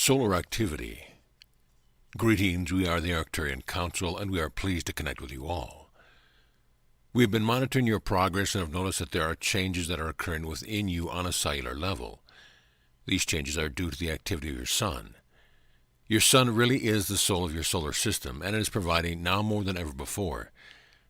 Solar activity. Greetings, we are the Arcturian Council, and we are pleased to connect with you all. We have been monitoring your progress and have noticed that there are changes that are occurring within you on a cellular level. These changes are due to the activity of your sun. Your sun really is the soul of your solar system, and it is providing, now more than ever before,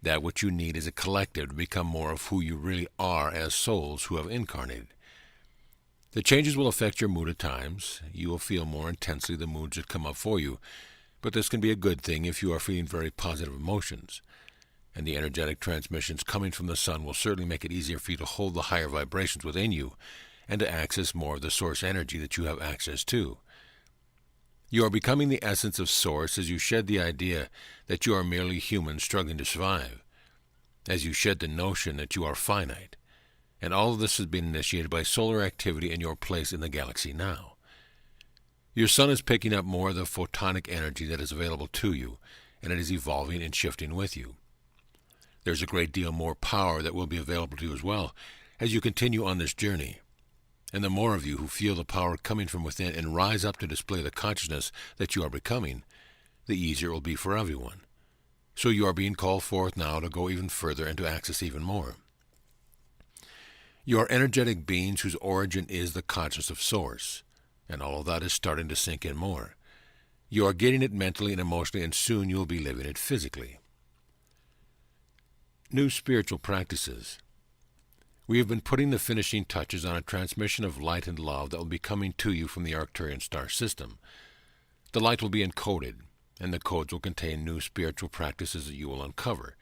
that which you need as a collective to become more of who you really are as souls who have incarnated. The changes will affect your mood at times. You will feel more intensely the moods that come up for you, but this can be a good thing if you are feeling very positive emotions. And the energetic transmissions coming from the sun will certainly make it easier for you to hold the higher vibrations within you and to access more of the source energy that you have access to. You are becoming the essence of Source as you shed the idea that you are merely human struggling to survive, as you shed the notion that you are finite. And all of this has been initiated by solar activity in your place in the galaxy now. Your sun is picking up more of the photonic energy that is available to you, and it is evolving and shifting with you. There's a great deal more power that will be available to you as well as you continue on this journey. And the more of you who feel the power coming from within and rise up to display the consciousness that you are becoming, the easier it will be for everyone. So you are being called forth now to go even further and to access even more. You are energetic beings whose origin is the consciousness of Source, and all of that is starting to sink in more. You are getting it mentally and emotionally, and soon you will be living it physically. New spiritual practices. We have been putting the finishing touches on a transmission of light and love that will be coming to you from the Arcturian star system. The light will be encoded, and the codes will contain new spiritual practices that you will uncover.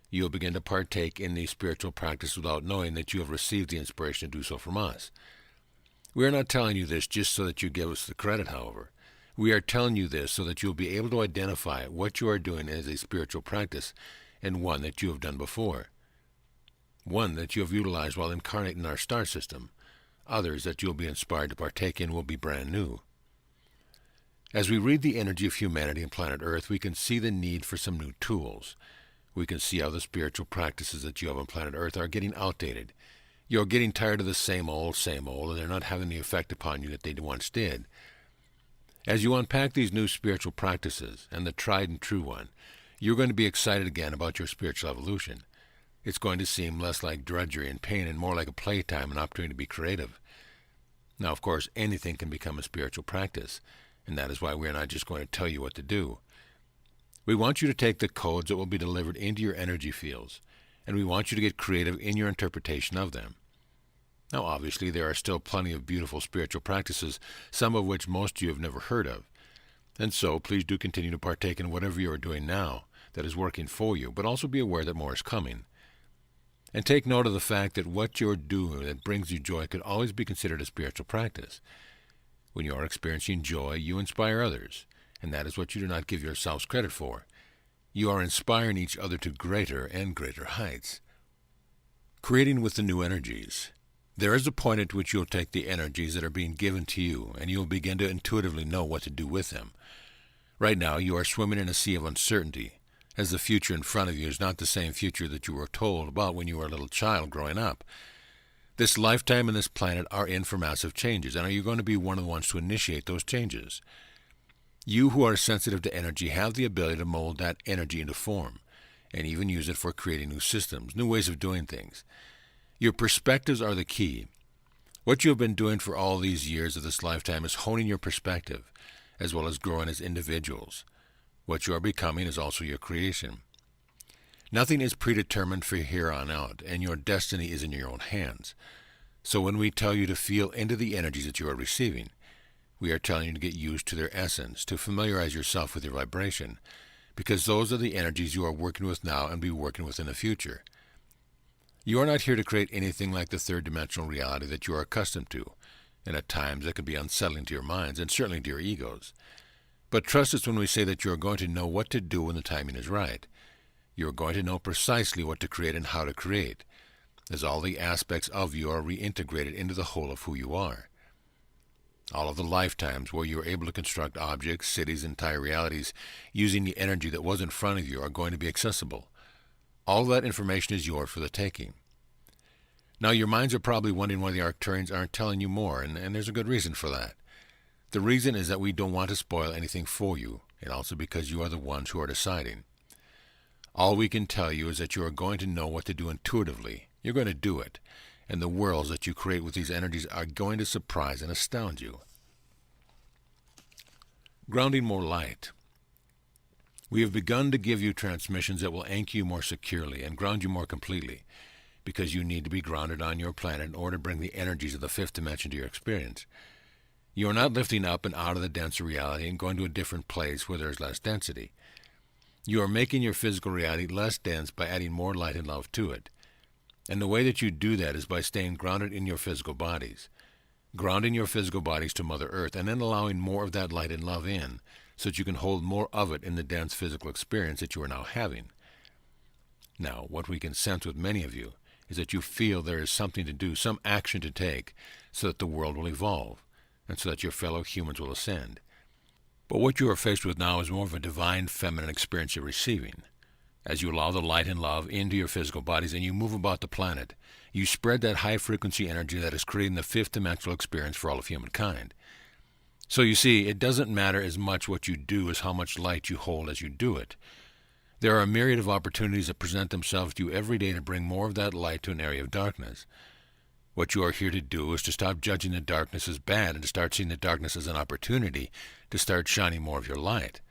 You will begin to partake in these spiritual practices without knowing that you have received the inspiration to do so from us. We are not telling you this just so that you give us the credit, however. We are telling you this so that you will be able to identify what you are doing as a spiritual practice and one that you have done before. One that you have utilized while incarnate in our star system. Others that you will be inspired to partake in will be brand new. As we read the energy of humanity and planet Earth, we can see the need for some new tools. We can see how the spiritual practices that you have on planet Earth are getting outdated. You're getting tired of the same old, and they're not having the effect upon you that they once did. As you unpack these new spiritual practices, and the tried and true one, you're going to be excited again about your spiritual evolution. It's going to seem less like drudgery and pain and more like a playtime and opportunity to be creative. Now, of course, anything can become a spiritual practice, and that is why we are not just going to tell you what to do. We want you to take the codes that will be delivered into your energy fields, and we want you to get creative in your interpretation of them. Now, obviously, there are still plenty of beautiful spiritual practices, some of which most of you have never heard of. And so, please do continue to partake in whatever you are doing now that is working for you, but also be aware that more is coming. And take note of the fact that what you're doing that brings you joy could always be considered a spiritual practice. When you are experiencing joy, you inspire others. And that is what you do not give yourselves credit for. You are inspiring each other to greater and greater heights. Creating with the new energies. There is a point at which you'll take the energies that are being given to you, and you'll begin to intuitively know what to do with them. Right now, you are swimming in a sea of uncertainty, as the future in front of you is not the same future that you were told about when you were a little child growing up. This lifetime and this planet are in for massive changes, and are you going to be one of the ones to initiate those changes? You who are sensitive to energy have the ability to mold that energy into form, and even use it for creating new systems, new ways of doing things. Your perspectives are the key. What you have been doing for all these years of this lifetime is honing your perspective, as well as growing as individuals. What you are becoming is also your creation. Nothing is predetermined for here on out, and your destiny is in your own hands. So when we tell you to feel into the energies that you are receiving, we are telling you to get used to their essence, to familiarize yourself with your vibration, because those are the energies you are working with now and be working with in the future. You are not here to create anything like the third-dimensional reality that you are accustomed to, and at times that can be unsettling to your minds and certainly to your egos. But trust us when we say that you are going to know what to do when the timing is right. You are going to know precisely what to create and how to create, as all the aspects of you are reintegrated into the whole of who you are. All of the lifetimes where you were able to construct objects, cities, entire realities using the energy that was in front of you are going to be accessible. All of that information is yours for the taking. Now, your minds are probably wondering why the Arcturians aren't telling you more, and there's a good reason for that. The reason is that we don't want to spoil anything for you, and also because you are the ones who are deciding. All we can tell you is that you are going to know what to do intuitively. You're going to do it, and the worlds that you create with these energies are going to surprise and astound you. Grounding more light. We have begun to give you transmissions that will anchor you more securely and ground you more completely, because you need to be grounded on your planet in order to bring the energies of the fifth dimension to your experience. You are not lifting up and out of the denser reality and going to a different place where there is less density. You are making your physical reality less dense by adding more light and love to it. And the way that you do that is by staying grounded in your physical bodies. Grounding your physical bodies to Mother Earth and then allowing more of that light and love in so that you can hold more of it in the dense physical experience that you are now having. Now, what we can sense with many of you is that you feel there is something to do, some action to take so that the world will evolve and so that your fellow humans will ascend. But what you are faced with now is more of a divine feminine experience you're receiving. As you allow the light and love into your physical bodies and you move about the planet, you spread that high-frequency energy that is creating the fifth dimensional experience for all of humankind. So you see, it doesn't matter as much what you do as how much light you hold as you do it. There are a myriad of opportunities that present themselves to you every day to bring more of that light to an area of darkness. What you are here to do is to stop judging the darkness as bad and to start seeing the darkness as an opportunity to start shining more of your light.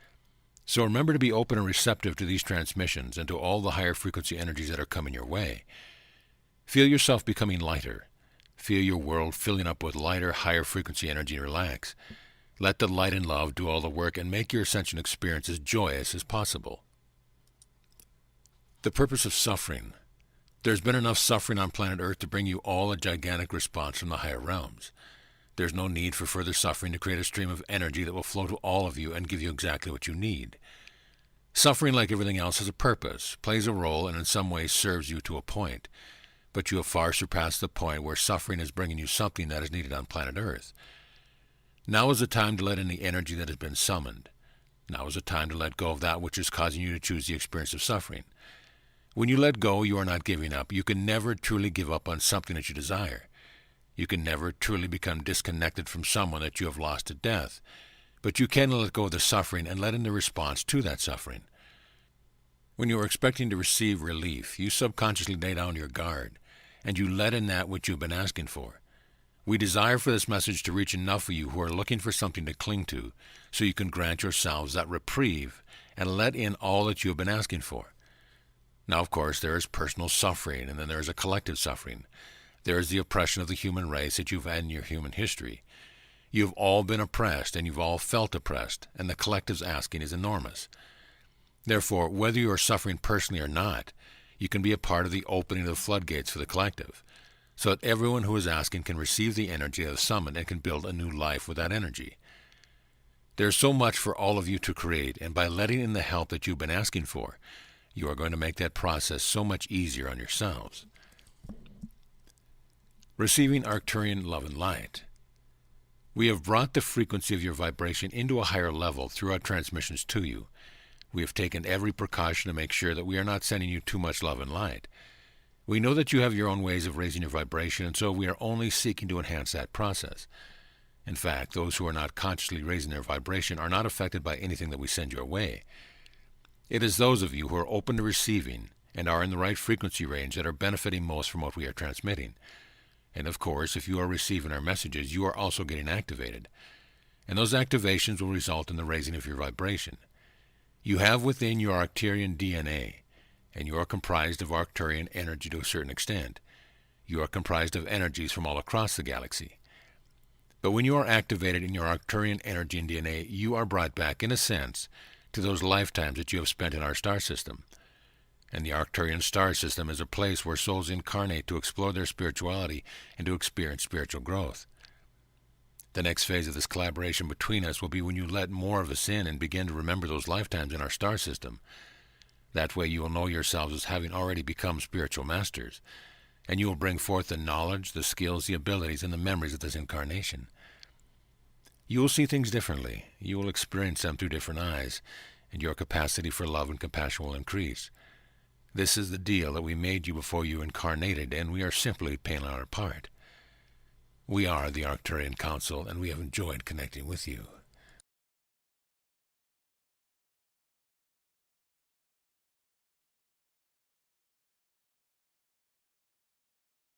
So remember to be open and receptive to these transmissions and to all the higher frequency energies that are coming your way. Feel yourself becoming lighter. Feel your world filling up with lighter, higher frequency energy and relax. Let the light and love do all the work and make your ascension experience as joyous as possible. The purpose of suffering. There's been enough suffering on planet Earth to bring you all a gigantic response from the higher realms. There's no need for further suffering to create a stream of energy that will flow to all of you and give you exactly what you need. Suffering, like everything else, has a purpose, plays a role, and in some ways serves you to a point. But you have far surpassed the point where suffering is bringing you something that is needed on planet Earth. Now is the time to let in the energy that has been summoned. Now is the time to let go of that which is causing you to choose the experience of suffering. When you let go, you are not giving up. You can never truly give up on something that you desire. You can never truly become disconnected from someone that you have lost to death. But you can let go of the suffering and let in the response to that suffering. When you are expecting to receive relief, you subconsciously lay down your guard, and you let in that which you have been asking for. We desire for this message to reach enough of you who are looking for something to cling to, so you can grant yourselves that reprieve and let in all that you have been asking for. Now, of course, there is personal suffering, and then there is a collective suffering. There is the oppression of the human race that you've had in your human history. You've all been oppressed, and you've all felt oppressed, and the collective's asking is enormous. Therefore, whether you are suffering personally or not, you can be a part of the opening of the floodgates for the collective, so that everyone who is asking can receive the energy of the summon and can build a new life with that energy. There is so much for all of you to create, and by letting in the help that you've been asking for, you are going to make that process so much easier on yourselves. Receiving Arcturian love and light. We have brought the frequency of your vibration into a higher level through our transmissions to you. We have taken every precaution to make sure that we are not sending you too much love and light. We know that you have your own ways of raising your vibration, and so we are only seeking to enhance that process. In fact, those who are not consciously raising their vibration are not affected by anything that we send your way. It is those of you who are open to receiving and are in the right frequency range that are benefiting most from what we are transmitting. And of course, if you are receiving our messages, you are also getting activated. And those activations will result in the raising of your vibration. You have within your Arcturian DNA, and you are comprised of Arcturian energy to a certain extent. You are comprised of energies from all across the galaxy. But when you are activated in your Arcturian energy and DNA, you are brought back, in a sense, to those lifetimes that you have spent in our star system. And the Arcturian star system is a place where souls incarnate to explore their spirituality and to experience spiritual growth. The next phase of this collaboration between us will be when you let more of us in and begin to remember those lifetimes in our star system. That way you will know yourselves as having already become spiritual masters, and you will bring forth the knowledge, the skills, the abilities, and the memories of this incarnation. You will see things differently. You will experience them through different eyes, and your capacity for love and compassion will increase. This is the deal that we made you before you incarnated, and we are simply paying our part. We are the Arcturian Council, and we have enjoyed connecting with you.